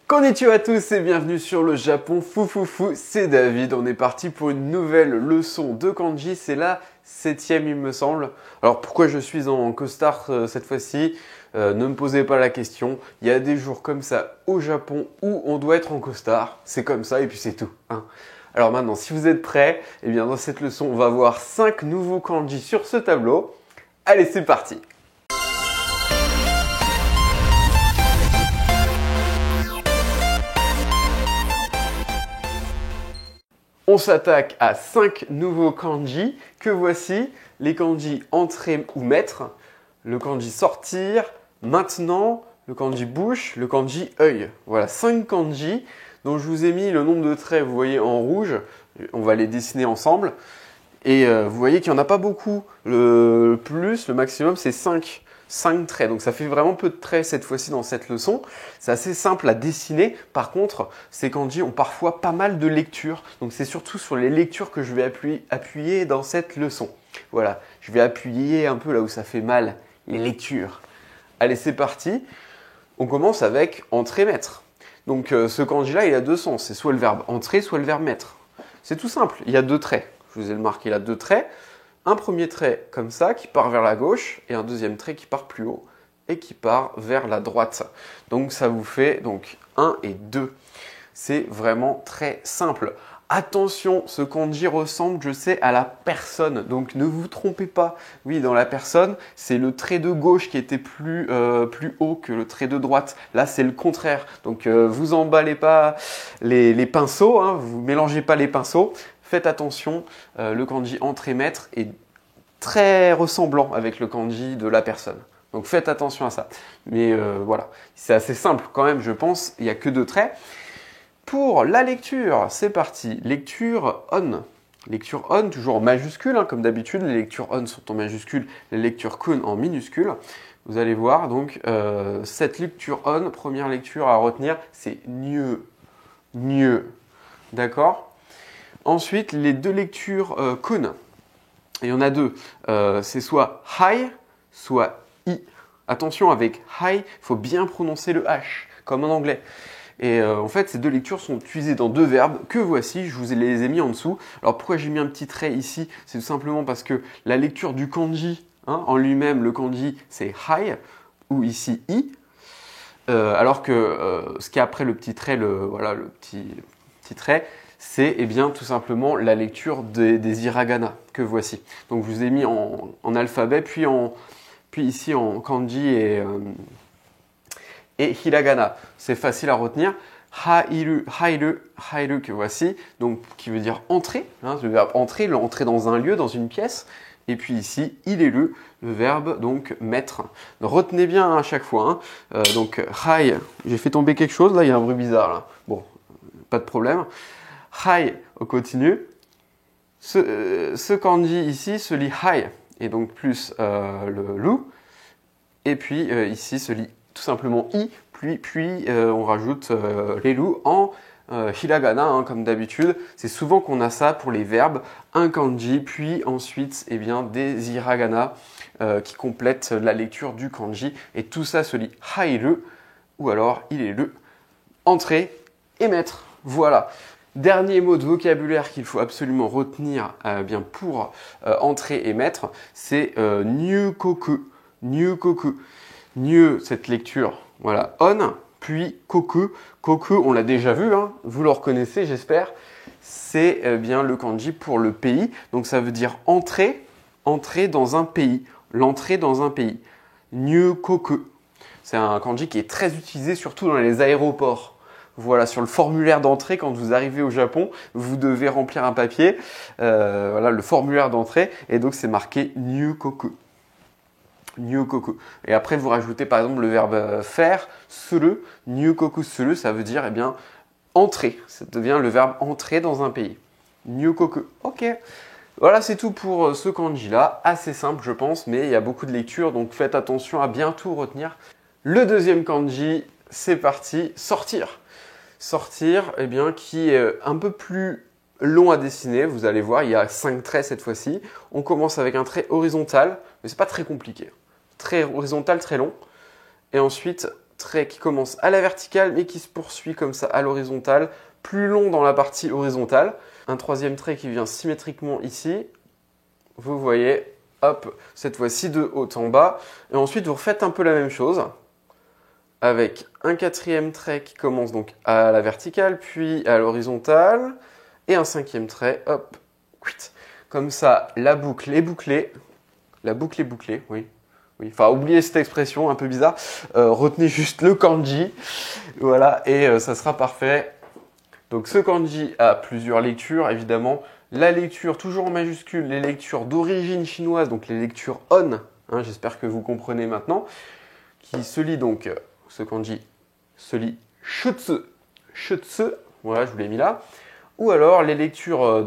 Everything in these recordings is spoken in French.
Konnichiwa à tous et bienvenue sur le Japon Foufoufou, c'est David. On est parti pour une nouvelle leçon de kanji, c'est la 7e il me semble. Alors pourquoi je suis en costard cette fois-ci ne me posez pas la question. Il y a des jours comme ça au Japon où on doit être en costard, c'est comme ça et puis c'est tout. Alors maintenant, si vous êtes prêts, eh bien dans cette leçon, on va voir 5 nouveaux kanji sur ce tableau. Allez, c'est parti! On s'attaque à 5 nouveaux kanji que voici. Les kanji entrer ou mettre, le kanji sortir, maintenant, le kanji bouche, le kanji œil. Voilà 5 kanji dont je vous ai mis le nombre de traits, vous voyez en rouge. On va les dessiner ensemble. Et vous voyez qu'il n'y en a pas beaucoup. Le maximum, c'est 5 traits. Donc ça fait vraiment peu de traits cette fois-ci dans cette leçon. C'est assez simple à dessiner. Par contre, ces kanji ont parfois pas mal de lectures. Donc c'est surtout sur les lectures que je vais appuyer dans cette leçon. Voilà, je vais appuyer un peu là où ça fait mal, les lectures. Allez, c'est parti. On commence avec entrer-mettre. Donc ce kanji-là, il a deux sens. C'est soit le verbe entrer, soit le verbe mettre. C'est tout simple. Il y a 2 traits. Je vous ai marqué là 2 traits. Un premier trait comme ça qui part vers la gauche et un deuxième trait qui part plus haut et qui part vers la droite. Donc ça vous fait donc 1 et 2. C'est vraiment très simple. Attention, ce kanji ressemble, je sais, à la personne. Donc ne vous trompez pas. Oui, dans la personne, c'est le trait de gauche qui était plus haut que le trait de droite. Là, c'est le contraire. Donc vous emballez pas les pinceaux, vous mélangez pas les pinceaux. Faites attention, le kanji entrer-mettre est très ressemblant avec le kanji de la personne. Donc faites attention à ça. Mais voilà, c'est assez simple quand même, je pense. Il n'y a que 2 traits. Pour la lecture, c'est parti. Lecture on. Lecture on, toujours en majuscule, comme d'habitude. Les lectures on sont en majuscule, les lectures kun en minuscule. Vous allez voir, donc, cette lecture on, première lecture à retenir, c'est mieux. D'accord ? Ensuite, les 2 lectures kun. Il y en a 2. C'est soit hai, soit i. Attention, avec hai, il faut bien prononcer le h, comme en anglais. Et en fait, ces 2 lectures sont utilisées dans 2 verbes que voici, je vous les ai mis en dessous. Alors pourquoi j'ai mis un petit trait ici? C'est tout simplement parce que la lecture du kanji, en lui-même, le kanji, c'est hai, ou ici i. Alors que ce qui est après le petit trait, le petit trait, c'est bien tout simplement la lecture des hiragana que voici. Donc je vous ai mis en alphabet, puis ici en kanji et hiragana. C'est facile à retenir. Hairu que voici, donc qui veut dire entrer, le verbe entrer, l'entrer dans un lieu, dans une pièce. Et puis ici, ireru, le verbe donc mettre. Donc, retenez bien à chaque fois. Donc hai, j'ai fait tomber quelque chose, là il y a un bruit bizarre là. Bon, pas de problème. Hai, on continue. Ce kanji ici se lit hai, et donc plus le lu. Et puis ici se lit tout simplement i, puis on rajoute les lu en hiragana, comme d'habitude. C'est souvent qu'on a ça pour les verbes, un kanji, puis ensuite des hiragana qui complètent la lecture du kanji. Et tout ça se lit hairu, ou alors il est le entrer et mettre. Voilà. Dernier mot de vocabulaire qu'il faut absolument retenir pour entrer et mettre, c'est nyukoku. Nyukoku. Nyu, cette lecture, voilà, on, puis koku. Koku, on l'a déjà vu, vous le reconnaissez, j'espère. C'est bien le kanji pour le pays. Donc ça veut dire entrer dans un pays. L'entrée dans un pays. Nyukoku. C'est un kanji qui est très utilisé, surtout dans les aéroports. Voilà, sur le formulaire d'entrée, quand vous arrivez au Japon, vous devez remplir un papier, voilà, le formulaire d'entrée, et donc c'est marqué Nyukoku. Nyukoku. Et après, vous rajoutez par exemple le verbe faire, suru. Nyukoku suru, ça veut dire, entrer. Ça devient le verbe entrer dans un pays. Nyukoku. Ok. Voilà, c'est tout pour ce kanji-là. Assez simple, je pense, mais il y a beaucoup de lectures, donc faites attention à bien tout retenir. Le deuxième kanji, c'est parti, sortir. Sortir, qui est un peu plus long à dessiner. Vous allez voir, il y a 5 traits cette fois-ci. On commence avec un trait horizontal, mais c'est pas très compliqué. Trait horizontal, très long. Et ensuite, trait qui commence à la verticale mais qui se poursuit comme ça à l'horizontale, plus long dans la partie horizontale. Un troisième trait qui vient symétriquement ici. Vous voyez, hop, cette fois-ci de haut en bas. Et ensuite, vous refaites un peu la même chose avec un quatrième trait qui commence donc à la verticale, puis à l'horizontale. Et un cinquième trait, hop, comme ça, la boucle est bouclée. La boucle est bouclée, oui. Oui, enfin, oubliez cette expression un peu bizarre. Retenez juste le kanji. Voilà, et ça sera parfait. Donc, ce kanji a plusieurs lectures, évidemment. La lecture, toujours en majuscule, les lectures d'origine chinoise, donc les lectures on. Hein, j'espère que vous comprenez maintenant. Qui se lit donc, ce kanji se lit shutsu. Shutsu, voilà, je vous l'ai mis là. Ou alors les lectures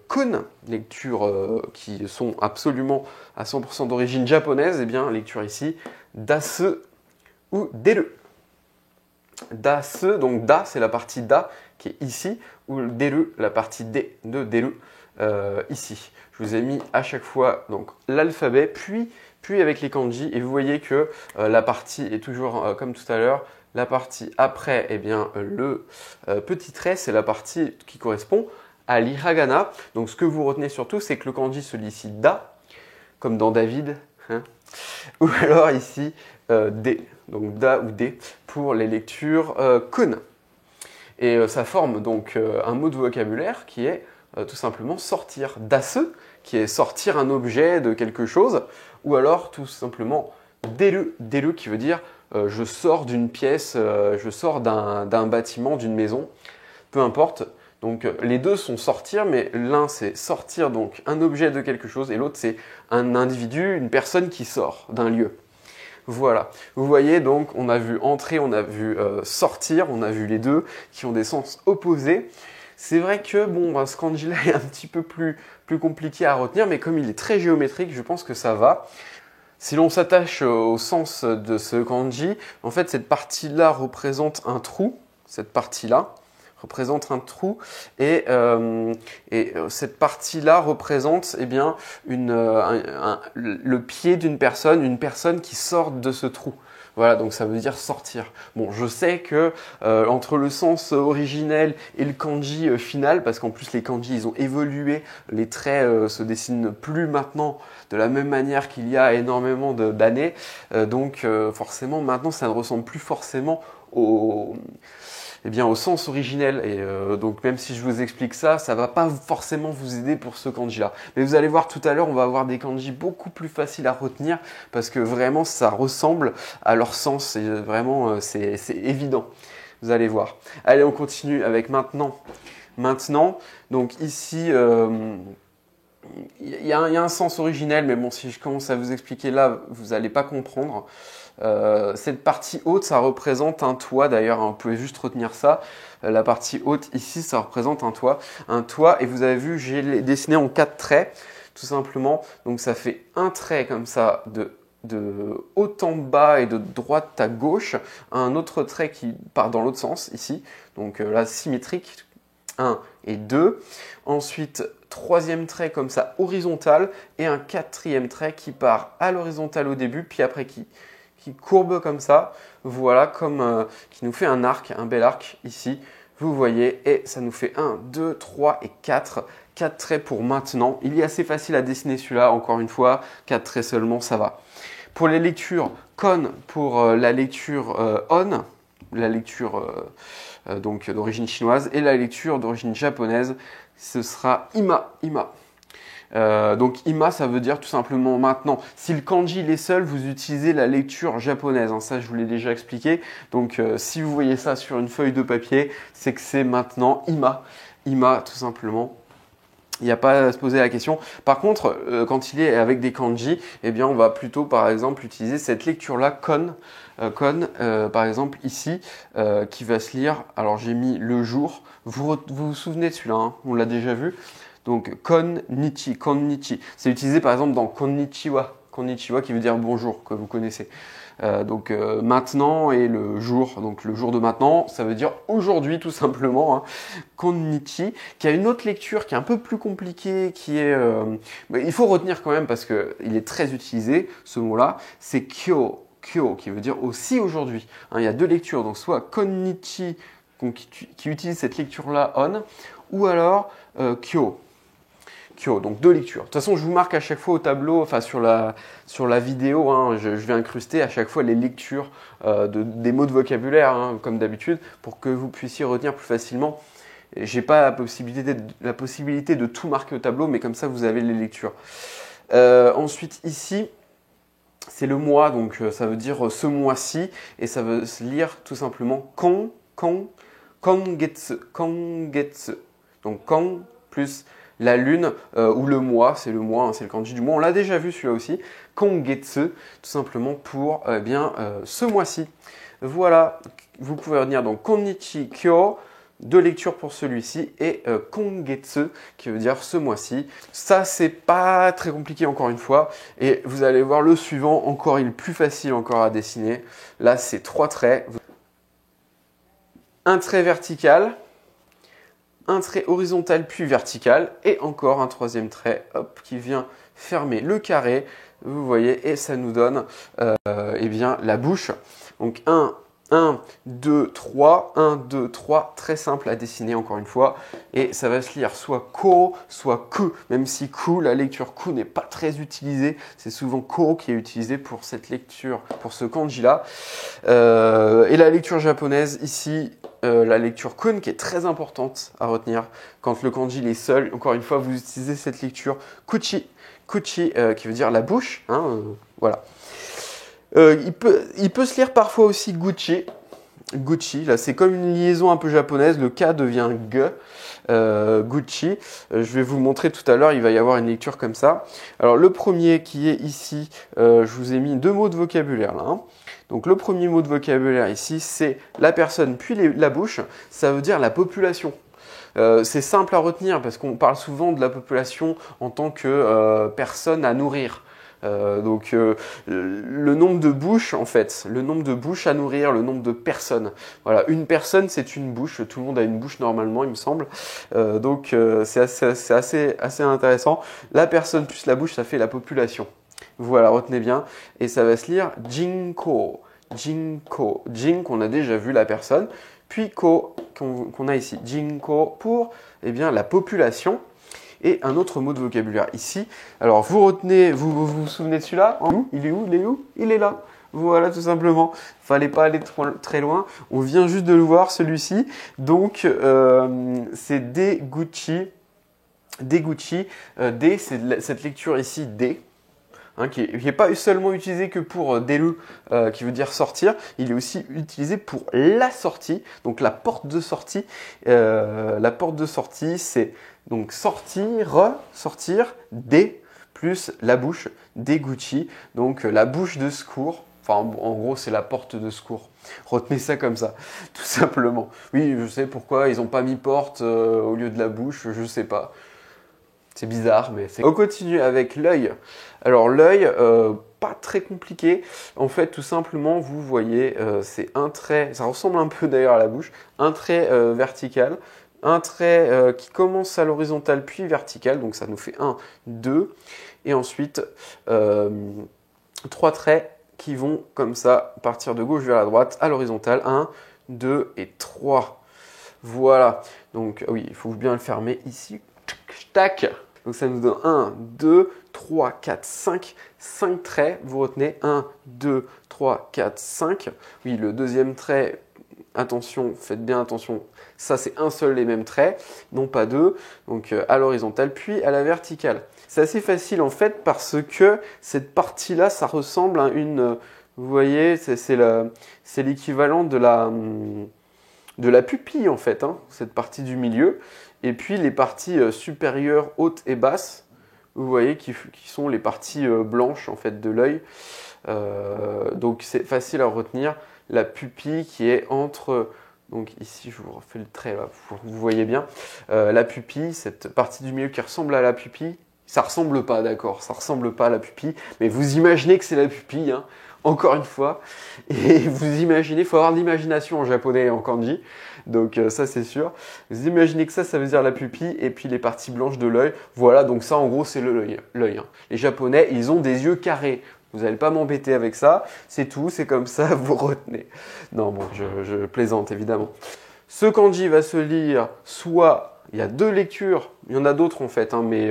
kun, lectures qui sont absolument à 100% d'origine japonaise, eh bien, lecture ici, dasu ou deru. Dasu, donc da, c'est la partie da qui est ici, ou deru, la partie de deru, ici. Je vous ai mis à chaque fois donc l'alphabet, puis avec les kanji, et vous voyez que la partie est toujours comme tout à l'heure. La partie après, eh bien, le petit trait, c'est la partie qui correspond à l'hiragana. Donc, ce que vous retenez surtout, c'est que le kanji se lit ici da, comme dans David, hein, ou alors ici de, donc da ou de pour les lectures kun. Et ça forme donc un mot de vocabulaire qui est tout simplement sortir. Dasu, qui est sortir un objet de quelque chose, ou alors tout simplement deru, deru qui veut dire je sors d'une pièce, je sors d'un bâtiment, d'une maison, peu importe. Donc les deux sont sortir, mais l'un c'est sortir donc un objet de quelque chose et l'autre c'est un individu, une personne qui sort d'un lieu. Voilà, vous voyez donc on a vu entrer, on a vu sortir, on a vu les deux qui ont des sens opposés. C'est vrai que bon, ce kanji là est un petit peu plus compliqué à retenir, mais comme il est très géométrique, je pense que ça va. Si l'on s'attache au sens de ce kanji, en fait, cette partie-là représente un trou. Cette partie-là représente un trou. Et cette partie-là représente eh bien, le pied d'une personne, une personne qui sort de ce trou. Voilà, donc ça veut dire sortir. Bon, je sais que entre le sens originel et le kanji final, parce qu'en plus les kanji ils ont évolué, les traits se dessinent plus maintenant de la même manière qu'il y a énormément d'années, donc forcément maintenant ça ne ressemble plus forcément au sens originel. Et donc même si je vous explique ça, ça va pas forcément vous aider pour ce kanji-là. Mais vous allez voir tout à l'heure, on va avoir des kanji beaucoup plus faciles à retenir parce que vraiment ça ressemble à leur sens. Et vraiment, c'est évident. Vous allez voir. Allez, on continue avec maintenant. Maintenant, donc ici, il y a un sens originel, mais bon, si je commence à vous expliquer là, vous n'allez pas comprendre. Cette partie haute, ça représente un toit d'ailleurs, hein, vous pouvez juste retenir ça. La partie haute ici, ça représente un toit. Un toit, et vous avez vu, j'ai dessiné en 4 traits, tout simplement. Donc ça fait un trait comme ça de haut en bas et de droite à gauche. Un autre trait qui part dans l'autre sens ici, donc là symétrique, 1 et 2. Ensuite, troisième trait comme ça horizontal et un quatrième trait qui part à l'horizontale au début, puis après qui courbe comme ça, voilà, qui nous fait un arc, un bel arc ici, vous voyez, et ça nous fait 1, 2, 3 et 4. 4 traits pour maintenant. Il est assez facile à dessiner celui-là, encore une fois, 4 traits seulement, ça va. Pour les lectures, kon pour la lecture on, la lecture donc d'origine chinoise, et la lecture d'origine japonaise, ce sera ima, ima. Donc ima, ça veut dire tout simplement maintenant. Si le kanji il est seul, vous utilisez la lecture japonaise, hein, ça je vous l'ai déjà expliqué. Donc si vous voyez ça sur une feuille de papier, c'est que c'est maintenant ima. Ima tout simplement. Il n'y a pas à se poser la question. Par contre, quand il est avec des kanji, eh bien on va plutôt par exemple utiliser cette lecture-là, kon, par exemple ici, qui va se lire, alors j'ai mis le jour, vous souvenez de celui-là, hein, on l'a déjà vu. Donc, konnichi. C'est utilisé par exemple dans konnichiwa. Konnichiwa qui veut dire bonjour, que vous connaissez. Maintenant et le jour. Donc, le jour de maintenant, ça veut dire aujourd'hui tout simplement. Hein. Konnichi, qui a une autre lecture qui est un peu plus compliquée, qui est... il faut retenir quand même parce qu'il est très utilisé, ce mot-là. C'est kyo. kyo, qui veut dire aussi aujourd'hui. Hein, il y a deux lectures, donc soit konnichi, qui utilise cette lecture-là, on, ou alors kyo. Kyo, donc deux lectures. De toute façon, je vous marque à chaque fois au tableau, enfin sur la vidéo, hein, je vais incruster à chaque fois les lectures des mots de vocabulaire, hein, comme d'habitude, pour que vous puissiez retenir plus facilement. J'ai pas la possibilité de tout marquer au tableau, mais comme ça, vous avez les lectures. Ensuite, ici, c'est le mois, donc ça veut dire ce mois-ci, et ça veut se lire tout simplement kongetsu. Donc kan plus la lune ou le mois, c'est le mois, hein, c'est le kanji du mois. On l'a déjà vu celui-là aussi. Kongetsu, tout simplement pour ce mois-ci. Voilà, vous pouvez retenir donc konnichi kyo, deux lectures pour celui-ci, et kongetsu, qui veut dire ce mois-ci. Ça, c'est pas très compliqué encore une fois. Et vous allez voir le suivant, encore il est plus facile encore à dessiner. Là, c'est 3 traits. Un trait vertical, un trait horizontal puis vertical, et encore un troisième trait hop, qui vient fermer le carré, vous voyez, et ça nous donne eh bien, la bouche. Donc 1, 2, 3, 1, 2, 3, très simple à dessiner encore une fois, et ça va se lire soit ko, soit ku, même si ku, la lecture ku n'est pas très utilisée, c'est souvent ko qui est utilisé pour cette lecture, pour ce kanji-là. Et la lecture japonaise, ici, la lecture kun qui est très importante à retenir. Quand le kanji il est seul, encore une fois, vous utilisez cette lecture kuchi, kuchi qui veut dire la bouche, hein, voilà. Il peut se lire parfois aussi guchi. Gucci, là c'est comme une liaison un peu japonaise, le K devient G, Gucci. Je vais vous montrer tout à l'heure, il va y avoir une lecture comme ça. Alors le premier qui est ici, je vous ai mis 2 mots de vocabulaire là. Hein. Donc le premier mot de vocabulaire ici, c'est la personne puis la bouche, ça veut dire la population. C'est simple à retenir parce qu'on parle souvent de la population en tant que personne à nourrir. Donc le nombre de bouches en fait, le nombre de bouches à nourrir, le nombre de personnes. Voilà, une personne c'est une bouche, tout le monde a une bouche normalement il me semble. Donc c'est assez intéressant. La personne plus la bouche ça fait la population. Voilà, retenez bien. Et ça va se lire jinko, jinko, jin qu'on a déjà vu la personne, puis ko qu'on a ici, jinko pour eh bien, la population. Et un autre mot de vocabulaire ici. Alors vous retenez, vous souvenez de celui-là? Il est où? Il est où? Il est là. Voilà tout simplement. Fallait pas aller très loin. On vient juste de le voir celui-ci. Donc c'est Deguchi. Deguchi. D, c'est cette lecture ici D. Hein, qui n'est pas seulement utilisé que pour delu, qui veut dire sortir, il est aussi utilisé pour la sortie, donc la porte de sortie. La porte de sortie, c'est donc sortir, des, plus la bouche, Deguchi, donc la bouche de secours. Enfin, en gros, c'est la porte de secours. Retenez ça comme ça, tout simplement. Oui, je sais pourquoi ils n'ont pas mis porte au lieu de la bouche, je sais pas. C'est bizarre, mais c'est... On continue avec l'œil. Alors l'œil, pas très compliqué. En fait, tout simplement, vous voyez, c'est un trait, ça ressemble un peu d'ailleurs à la bouche, un trait vertical, un trait qui commence à l'horizontale puis vertical, donc ça nous fait 1, 2, et ensuite 3 traits qui vont comme ça, partir de gauche vers la droite, à l'horizontale, 1, 2 et 3. Voilà, donc oui, il faut bien le fermer ici, tac. Donc ça nous donne 1, 2, 3, 4, 5, 5 traits. Vous retenez 1, 2, 3, 4, 5. Oui, le deuxième trait, attention, faites bien attention. Ça, c'est un seul les mêmes traits, non pas deux. Donc à l'horizontale, puis à la verticale. C'est assez facile en fait parce que cette partie-là, ça ressemble à une... Vous voyez, c'est l'équivalent de la pupille en fait, hein, cette partie du milieu. Et puis les parties supérieures, hautes et basses, vous voyez, qui sont les parties blanches en fait de l'œil. Donc c'est facile à retenir. La pupille qui est entre, donc ici je vous refais le trait là, vous voyez bien. La pupille, cette partie du milieu qui ressemble à la pupille, ça ressemble pas, d'accord, ça ressemble pas à la pupille, mais vous imaginez que c'est la pupille, hein, encore une fois. Et vous imaginez, il faut avoir de l'imagination en japonais et en kanji. Donc ça c'est sûr. Vous imaginez que ça veut dire la pupille et puis les parties blanches de l'œil. Voilà, donc ça en gros c'est l'œil. Hein. Les japonais, ils ont des yeux carrés. Vous n'allez pas m'embêter avec ça. C'est tout, c'est comme ça, vous retenez. Non, bon, je plaisante évidemment. Ce kanji va se lire soit... Il y a 2 lectures, il y en a d'autres en fait, hein, mais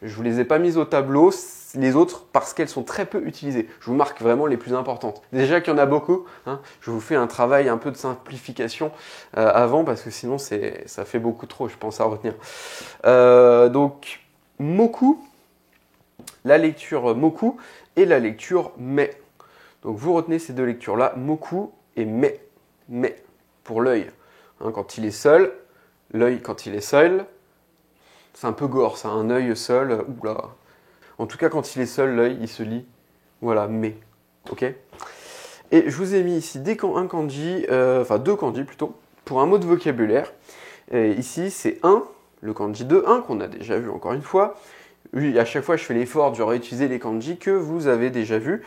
je vous les ai pas mises au tableau, les autres parce qu'elles sont très peu utilisées. Je vous marque vraiment les plus importantes. Déjà qu'il y en a beaucoup, hein, je vous fais un travail un peu de simplification avant parce que sinon ça fait beaucoup trop, je pense, à retenir. Donc, moku, la lecture moku et la lecture mais. Donc vous retenez ces 2 lectures-là, moku et mais. Mais, pour l'œil. Hein, quand il est seul, l'œil quand il est seul, c'est un peu gore, ça, un œil seul, oula. En tout cas, quand il est seul, l'œil, il se lit, voilà, mais, ok. Et je vous ai mis ici un kanji, enfin 2 kanji plutôt, pour un mot de vocabulaire. Et ici, c'est le kanji de 1, qu'on a déjà vu encore une fois. Oui, à chaque fois, je fais l'effort de réutiliser les kanji que vous avez déjà vus.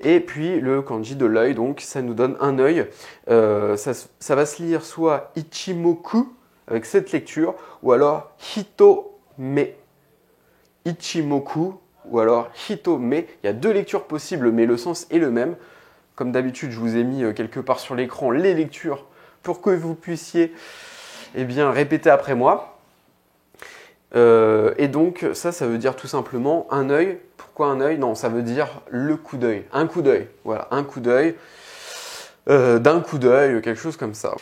Et puis, le kanji de l'œil, donc, ça nous donne un œil. Ça va se lire soit ichimoku, avec cette lecture, ou alors hitome. Ichimoku, ou alors hitome. Il y a 2 lectures possibles, mais le sens est le même. Comme d'habitude, je vous ai mis quelque part sur l'écran les lectures pour que vous puissiez répéter après moi. Et donc, ça veut dire tout simplement un œil. Pourquoi un œil? Non, ça veut dire le coup d'œil. Un coup d'œil. Voilà, un coup d'œil. D'un coup d'œil, quelque chose comme ça.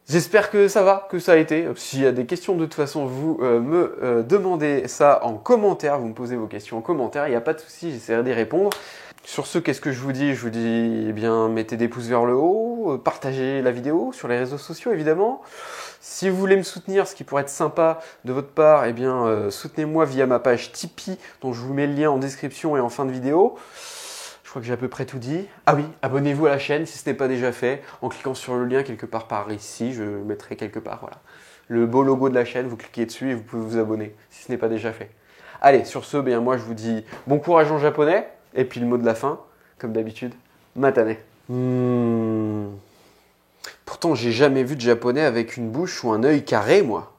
J'espère que ça va, que ça a été. S'il y a des questions, de toute façon, vous me demandez ça en commentaire. Vous me posez vos questions en commentaire. Il n'y a pas de souci, j'essaierai d'y répondre. Sur ce, qu'est-ce que je vous dis? Je vous dis, mettez des pouces vers le haut, partagez la vidéo sur les réseaux sociaux, évidemment. Si vous voulez me soutenir, ce qui pourrait être sympa de votre part, soutenez-moi via ma page Tipeee, dont je vous mets le lien en description et en fin de vidéo. Je crois que j'ai à peu près tout dit. Ah oui, abonnez-vous à la chaîne si ce n'est pas déjà fait, en cliquant sur le lien quelque part par ici, je le mettrai quelque part, voilà. Le beau logo de la chaîne, vous cliquez dessus et vous pouvez vous abonner, si ce n'est pas déjà fait. Allez, sur ce, moi je vous dis bon courage en japonais, et puis le mot de la fin, comme d'habitude, matane. Pourtant, j'ai jamais vu de japonais avec une bouche ou un œil carré, moi.